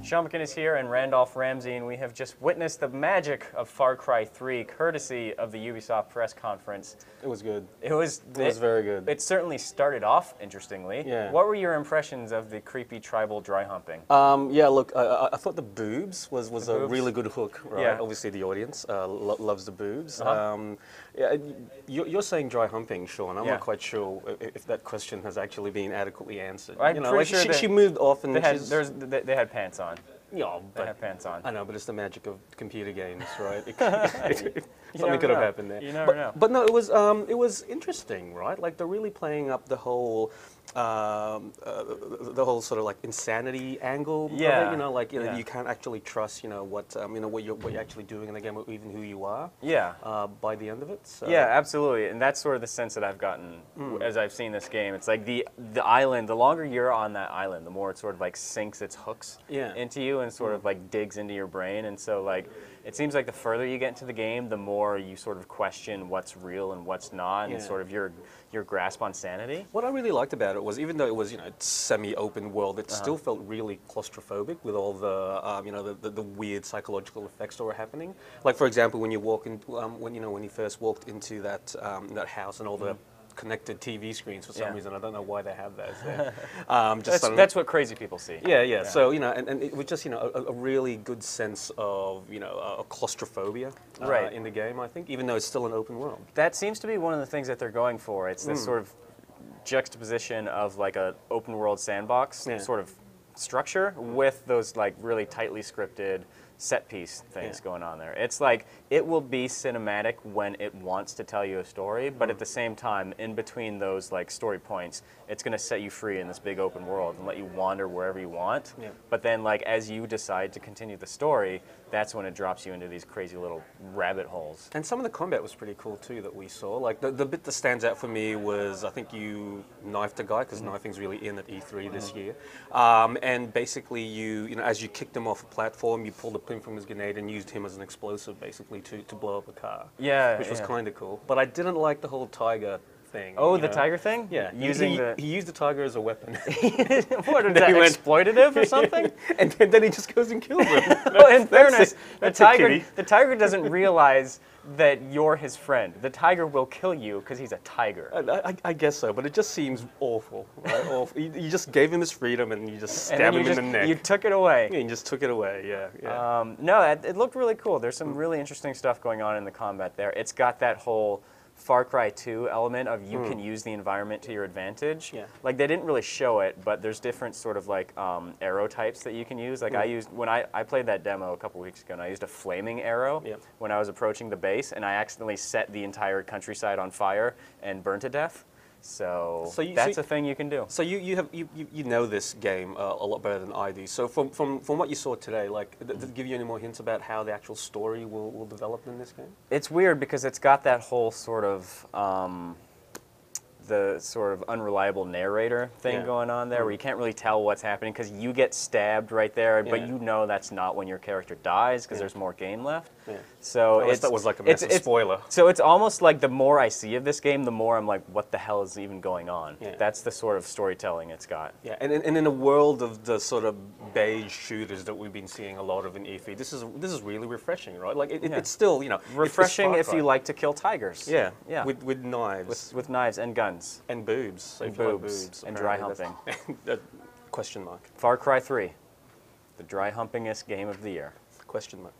Sean McInnes here and Randolph Ramsey, and we have just witnessed the magic of Far Cry 3, courtesy of the Ubisoft press conference. It was good. It was very good. It certainly started off interestingly. Yeah. What were your impressions of the creepy tribal dry humping? Yeah, look, I thought the boobs was a boobs? really good hook, right? Yeah. Obviously, the audience loves the boobs. Uh-huh. Yeah, you're saying dry humping, Sean. I'm Yeah. not quite sure if that question has actually been adequately answered. I'm you know, pretty like sure she moved off and They had pants on. Yeah, They had pants on. I know, but it's the magic of computer games, right? never Something could have know. happened there. You never know. But no, it was interesting, right? Like they're really playing up the whole sort of like insanity angle. Of Yeah. it, you know, like Yeah. you can't actually trust, what you're actually doing in the game, or even who you are. Yeah. By the end of it. So. Yeah, absolutely, and that's sort of the sense that I've gotten as I've seen this game. It's like the island. The longer you're on that island, the more it sort of like sinks its hooks into you and sort of like digs into your brain. And so like it seems like the further you get into the game, the more you sort of question what's real and what's not, and sort of your grasp on sanity. What I really liked about it was, even though it was semi-open world, it still felt really claustrophobic with all the the weird psychological effects that were happening. Like for example, when you walk in, when you first walked into that house and all the connected TV screens for some reason. I don't know why they have those there. That's what crazy people see. Yeah. So and it was just a really good sense of a claustrophobia in the game. I think, even though it's still an open world. That seems to be one of the things that they're going for. It's this sort of juxtaposition of like a open world sandbox sort of structure with those like really tightly scripted set piece things going on there. It's like it will be cinematic when it wants to tell you a story, but at the same time, in between those like story points, it's going to set you free in this big open world and let you wander wherever you want. Yeah. But then like as you decide to continue the story, that's when it drops you into these crazy little rabbit holes. And some of the combat was pretty cool too that we saw. Like the bit that stands out for me was, I think you knifed a guy, because knifing's really in at E3 this year. And basically you as you kicked him off a platform, you pulled a pin from his grenade and used him as an explosive basically to blow up a car. Yeah. Which was kind of cool. But I didn't like the whole tiger thing. Oh, the tiger thing? Yeah. He used the tiger as a weapon. What, is that exploitative or something? and then he just goes and kills him. Well, in fairness, the tiger doesn't realize that you're his friend. The tiger will kill you because he's a tiger. I guess so, but it just seems awful. Right? Awful. You just gave him his freedom and you just stabbed him in the neck. You took it away. Yeah, you just took it away, yeah. No, it looked really cool. There's some really interesting stuff going on in the combat there. It's got that whole Far Cry 2 element of you can use the environment to your advantage. Yeah. Like they didn't really show it, but there's different sort of like arrow types that you can use. Like when I played that demo a couple weeks ago, and I used a flaming arrow when I was approaching the base, and I accidentally set the entire countryside on fire and burned to death. So that's a thing you can do. So you know this game a lot better than I do. So from what you saw today, like, did it give you any more hints about how the actual story will develop in this game? It's weird because it's got that whole sort of the sort of unreliable narrator thing going on there, where you can't really tell what's happening because you get stabbed right there, but you know that's not when your character dies because there's more game left. Yeah. So that was like a massive spoiler. So it's almost like the more I see of this game, the more I'm like, what the hell is even going on? Yeah. That's the sort of storytelling it's got. Yeah, and in a world of the sort of beige shooters that we've been seeing a lot of in E3, this is really refreshing, right? Like it's still refreshing if you like to kill tigers. Yeah, yeah. With knives. With knives and guns. And boobs. And boobs. And dry humping. Question mark. Far Cry 3, the dry humpingest game of the year. Question mark.